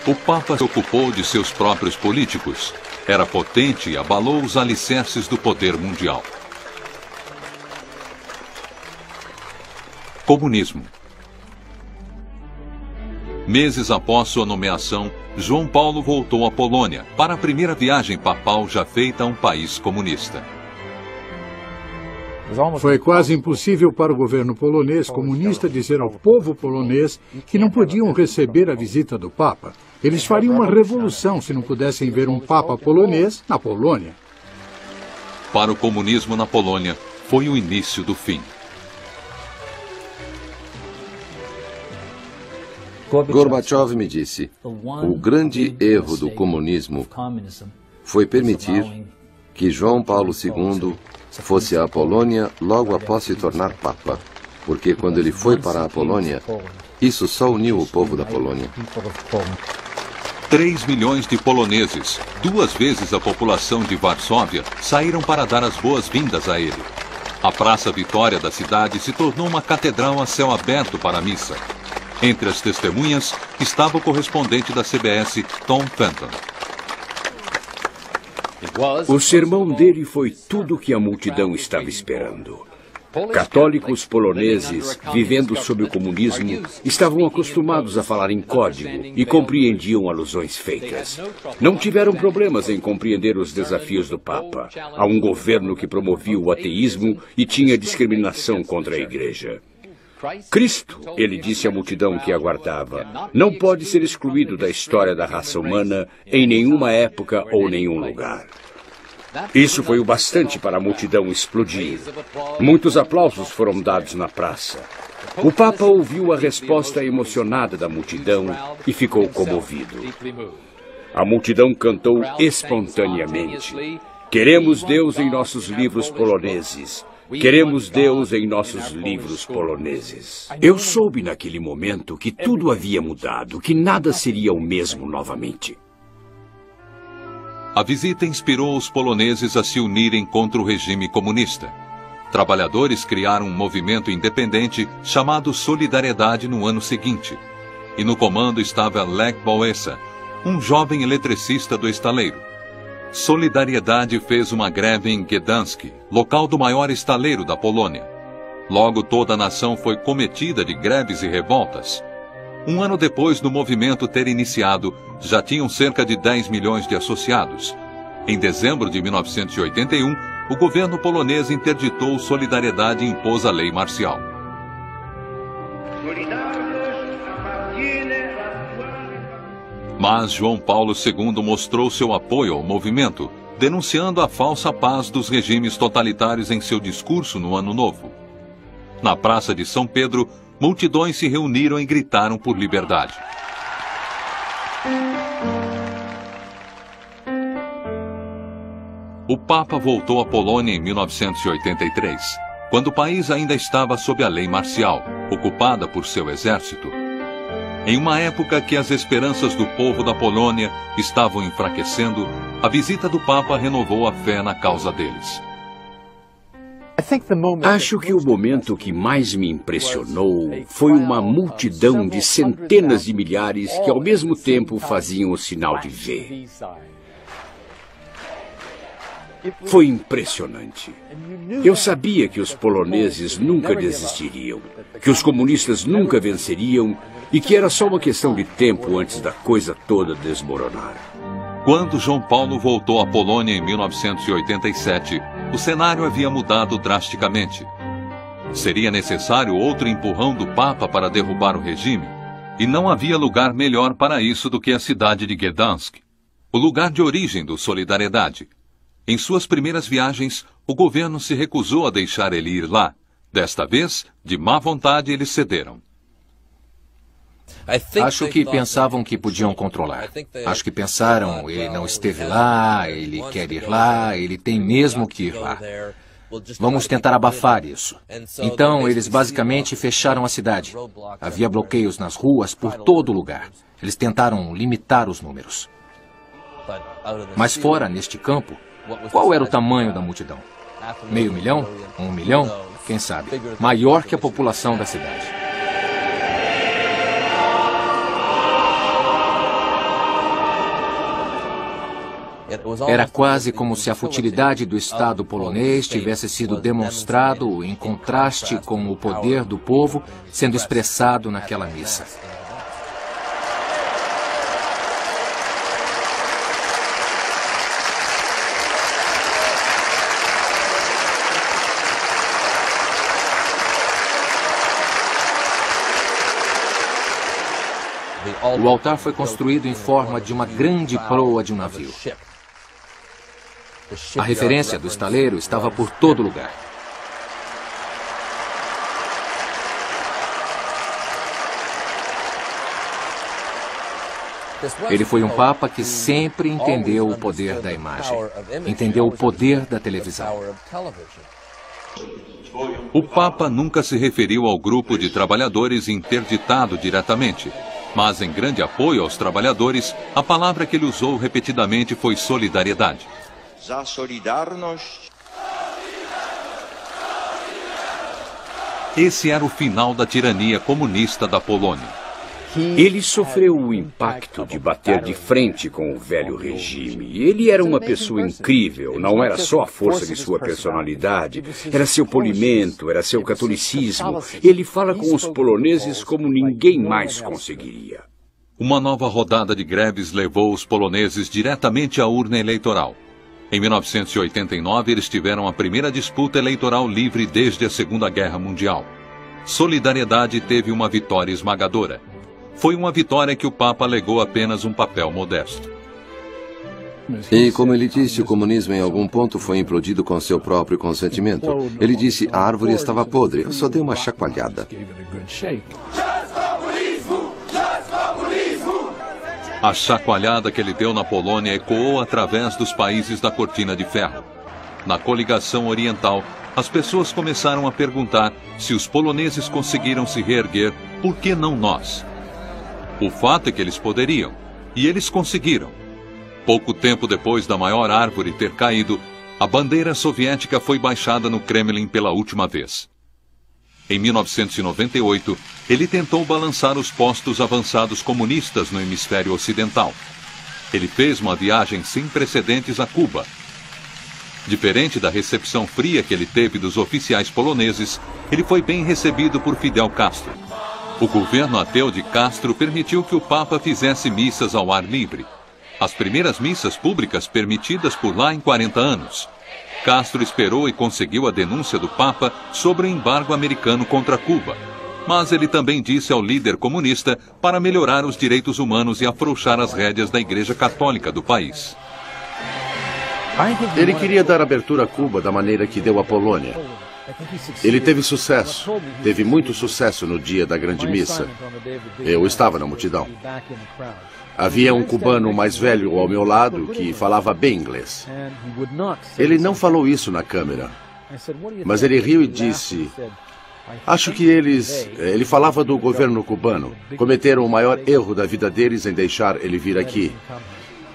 O Papa se ocupou de seus próprios políticos. Era potente e abalou os alicerces do poder mundial. Comunismo. Meses após sua nomeação, João Paulo voltou à Polônia para a primeira viagem papal já feita a um país comunista. Foi quase impossível para o governo polonês comunista dizer ao povo polonês que não podiam receber a visita do Papa. Eles fariam uma revolução se não pudessem ver um Papa polonês na Polônia. Para o comunismo na Polônia, foi o início do fim. Gorbachev me disse, o grande erro do comunismo foi permitir que João Paulo II fosse à Polônia logo após se tornar Papa, porque quando ele foi para a Polônia, isso só uniu o povo da Polônia. 3 milhões de poloneses, 2 vezes a população de Varsóvia, saíram para dar as boas-vindas a ele. A Praça Vitória da cidade se tornou uma catedral a céu aberto para a missa. Entre as testemunhas estava o correspondente da CBS, Tom Fenton. O sermão dele foi tudo o que a multidão estava esperando. Católicos poloneses, vivendo sob o comunismo, estavam acostumados a falar em código e compreendiam alusões feitas. Não tiveram problemas em compreender os desafios do Papa, a um governo que promovia o ateísmo e tinha discriminação contra a Igreja. Cristo, ele disse à multidão que aguardava, não pode ser excluído da história da raça humana em nenhuma época ou nenhum lugar. Isso foi o bastante para a multidão explodir. Muitos aplausos foram dados na praça. O Papa ouviu a resposta emocionada da multidão e ficou comovido. A multidão cantou espontaneamente: "Queremos Deus em nossos livros poloneses. Queremos Deus em nossos livros poloneses." Eu soube naquele momento que tudo havia mudado, que nada seria o mesmo novamente. A visita inspirou os poloneses a se unirem contra o regime comunista. Trabalhadores criaram um movimento independente chamado Solidariedade no ano seguinte. E no comando estava Lech Wałęsa, um jovem eletricista do estaleiro. Solidariedade fez uma greve em Gdansk, local do maior estaleiro da Polônia. Logo toda a nação foi cometida de greves e revoltas. Um ano depois do movimento ter iniciado, já tinham cerca de 10 milhões de associados. Em dezembro de 1981, o governo polonês interditou Solidariedade e impôs a lei marcial. Mas João Paulo II mostrou seu apoio ao movimento, denunciando a falsa paz dos regimes totalitários em seu discurso no Ano Novo. Na Praça de São Pedro, multidões se reuniram e gritaram por liberdade. O Papa voltou à Polônia em 1983, quando o país ainda estava sob a lei marcial, ocupada por seu exército. Em uma época que as esperanças do povo da Polônia estavam enfraquecendo, a visita do Papa renovou a fé na causa deles. Acho que o momento que mais me impressionou foi uma multidão de centenas de milhares que ao mesmo tempo faziam o sinal de V. Foi impressionante. Eu sabia que os poloneses nunca desistiriam, que os comunistas nunca venceriam e que era só uma questão de tempo antes da coisa toda desmoronar. Quando João Paulo voltou à Polônia em 1987, o cenário havia mudado drasticamente. Seria necessário outro empurrão do Papa para derrubar o regime, e não havia lugar melhor para isso do que a cidade de Gdansk, o lugar de origem do Solidariedade. Em suas primeiras viagens, o governo se recusou a deixar ele ir lá. Desta vez, de má vontade, eles cederam. Acho que pensavam que podiam controlar. Acho que pensaram, ele não esteve lá, ele quer ir lá, ele tem mesmo que ir lá. Vamos tentar abafar isso. Então, eles basicamente fecharam a cidade. Havia bloqueios nas ruas por todo lugar. Eles tentaram limitar os números. Mas fora, neste campo, qual era o tamanho da multidão? 500 mil? 1 milhão? Quem sabe? Maior que a população da cidade. Era quase como se a futilidade do Estado polonês tivesse sido demonstrado em contraste com o poder do povo sendo expressado naquela missa. O altar foi construído em forma de uma grande proa de um navio. A referência do estaleiro estava por todo lugar. Ele foi um papa que sempre entendeu o poder da imagem, entendeu o poder da televisão. O Papa nunca se referiu ao grupo de trabalhadores interditado diretamente, mas em grande apoio aos trabalhadores, a palavra que ele usou repetidamente foi solidariedade. Esse era o final da tirania comunista da Polônia. Ele sofreu o impacto de bater de frente com o velho regime. Ele era uma pessoa incrível, não era só a força de sua personalidade, era seu polimento, era seu catolicismo. Ele fala com os poloneses como ninguém mais conseguiria. Uma nova rodada de greves levou os poloneses diretamente à urna eleitoral. Em 1989, eles tiveram a primeira disputa eleitoral livre desde a Segunda Guerra Mundial. Solidariedade teve uma vitória esmagadora. Foi uma vitória que o Papa alegou apenas um papel modesto. E, como ele disse, o comunismo em algum ponto foi implodido com seu próprio consentimento. Ele disse, a árvore estava podre, eu só dei uma chacoalhada. A chacoalhada que ele deu na Polônia ecoou através dos países da Cortina de Ferro. Na coligação oriental, as pessoas começaram a perguntar se os poloneses conseguiram se reerguer, por que não nós? O fato é que eles poderiam, e eles conseguiram. Pouco tempo depois da maior árvore ter caído, a bandeira soviética foi baixada no Kremlin pela última vez. Em 1998, ele tentou balançar os postos avançados comunistas no hemisfério ocidental. Ele fez uma viagem sem precedentes a Cuba. Diferente da recepção fria que ele teve dos oficiais poloneses, ele foi bem recebido por Fidel Castro. O governo ateu de Castro permitiu que o Papa fizesse missas ao ar livre. As primeiras missas públicas permitidas por lá em 40 anos. Castro esperou e conseguiu a denúncia do Papa sobre o embargo americano contra Cuba. Mas ele também disse ao líder comunista para melhorar os direitos humanos e afrouxar as rédeas da Igreja Católica do país. Ele queria dar abertura a Cuba da maneira que deu à Polônia. Ele teve sucesso, teve muito sucesso no dia da grande missa. Eu estava na multidão. Havia um cubano mais velho ao meu lado que falava bem inglês. Ele não falou isso na câmera, mas ele riu e disse, acho que ele falava do governo cubano, cometeram o maior erro da vida deles em deixar ele vir aqui.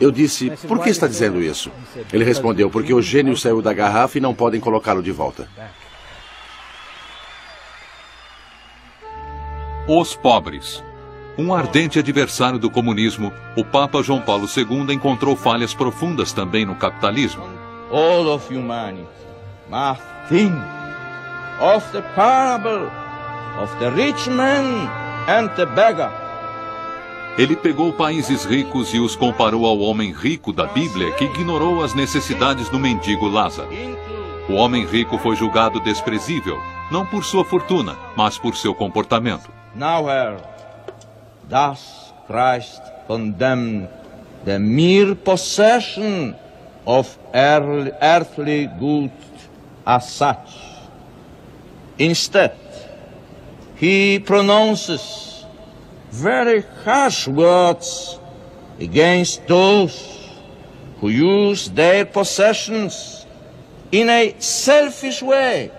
Eu disse, por que está dizendo isso? Ele respondeu, porque o gênio saiu da garrafa e não podem colocá-lo de volta. Os pobres. Um ardente adversário do comunismo, o Papa João Paulo II encontrou falhas profundas também no capitalismo. All of humanity must think of the parable of the rich man and the beggar. Ele pegou países ricos e os comparou ao homem rico da Bíblia que ignorou as necessidades do mendigo Lázaro. O homem rico foi julgado desprezível, não por sua fortuna, mas por seu comportamento. Nowhere does Christ condemn the mere possession of earthly good as such. Instead, he pronounces very harsh words against those who use their possessions in a selfish way,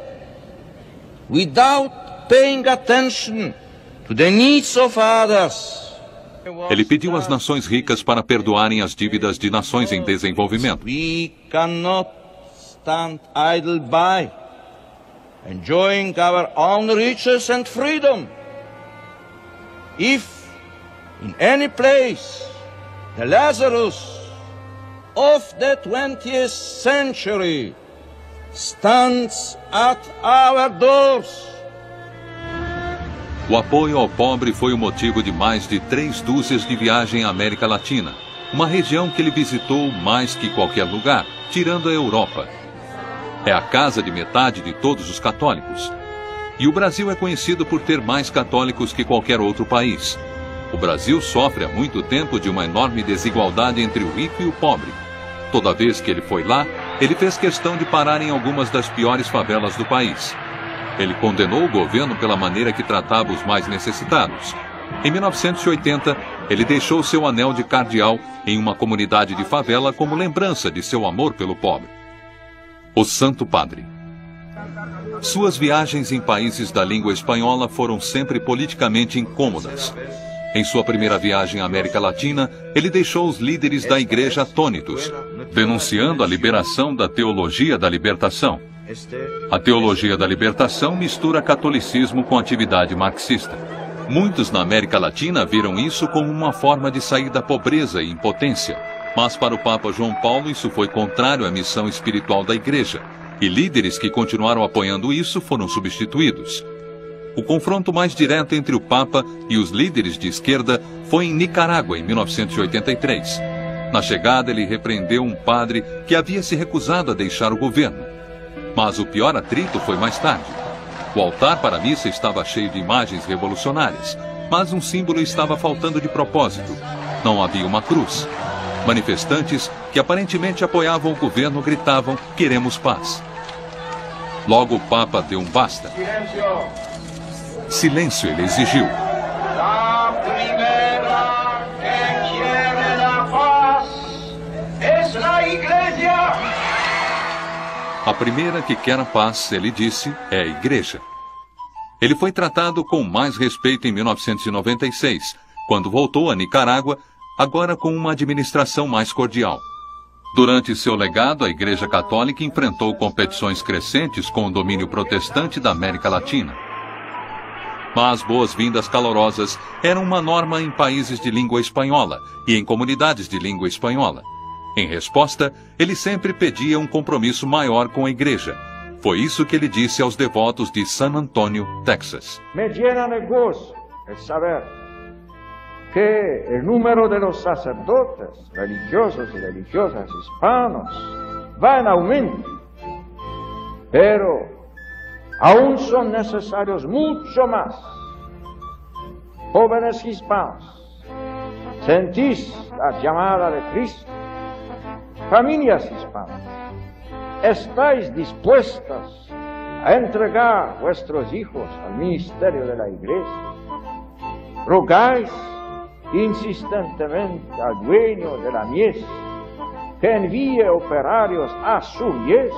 without paying attention to the needs of others. Ele pediu às nações ricas para perdoarem as dívidas de nações em desenvolvimento. We cannot stand idle by, enjoying our own riches and freedom. If in any place the Lazarus of the 20th century stands at our doors. O apoio ao pobre foi o motivo de mais de 3 dúzias de viagem à América Latina, uma região que ele visitou mais que qualquer lugar, tirando a Europa. É a casa de metade de todos os católicos. E o Brasil é conhecido por ter mais católicos que qualquer outro país. O Brasil sofre há muito tempo de uma enorme desigualdade entre o rico e o pobre. Toda vez que ele foi lá, ele fez questão de parar em algumas das piores favelas do país. Ele condenou o governo pela maneira que tratava os mais necessitados. Em 1980, ele deixou seu anel de cardeal em uma comunidade de favela como lembrança de seu amor pelo pobre. O Santo Padre. Suas viagens em países da língua espanhola foram sempre politicamente incômodas. Em sua primeira viagem à América Latina, ele deixou os líderes da igreja atônitos, denunciando a liberação da teologia da libertação. A teologia da libertação mistura catolicismo com atividade marxista. Muitos na América Latina viram isso como uma forma de sair da pobreza e impotência. Mas para o Papa João Paulo isso foi contrário à missão espiritual da Igreja, e líderes que continuaram apoiando isso foram substituídos. O confronto mais direto entre o Papa e os líderes de esquerda foi em Nicarágua, em 1983. Na chegada, ele repreendeu um padre que havia se recusado a deixar o governo. Mas o pior atrito foi mais tarde. O altar para a missa estava cheio de imagens revolucionárias, mas um símbolo estava faltando de propósito. Não havia uma cruz. Manifestantes que aparentemente apoiavam o governo gritavam: "Queremos paz". Logo o Papa deu um basta. Silêncio, ele exigiu. A primeira que quiere la paz es la Iglesia. A primeira que quer a paz, ele disse, é a Igreja. Ele foi tratado com mais respeito em 1996, quando voltou a Nicarágua, agora com uma administração mais cordial. Durante seu legado, a Igreja Católica enfrentou competições crescentes com o domínio protestante da América Latina. Mas boas-vindas calorosas eram uma norma em países de língua espanhola e em comunidades de língua espanhola. Em resposta, ele sempre pedia um compromisso maior com a Igreja. Foi isso que ele disse aos devotos de San Antonio, Texas. Me llena de gozo el saber que el número de los sacerdotes religiosos y religiosas hispanos va en aumento, pero aún son necesarios mucho más. Jóvenes hispanos, ¿sentís la llamada de Cristo? Familias hispanas, ¿estáis dispuestas a entregar vuestros hijos al ministerio de la Iglesia? ¿Rogáis insistentemente al dueño de la mies que envíe operarios a su mies?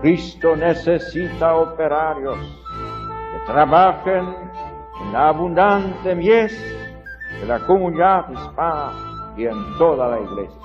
Cristo necesita operarios que trabajen en la abundante mies de la comunidad hispana y en toda la Iglesia.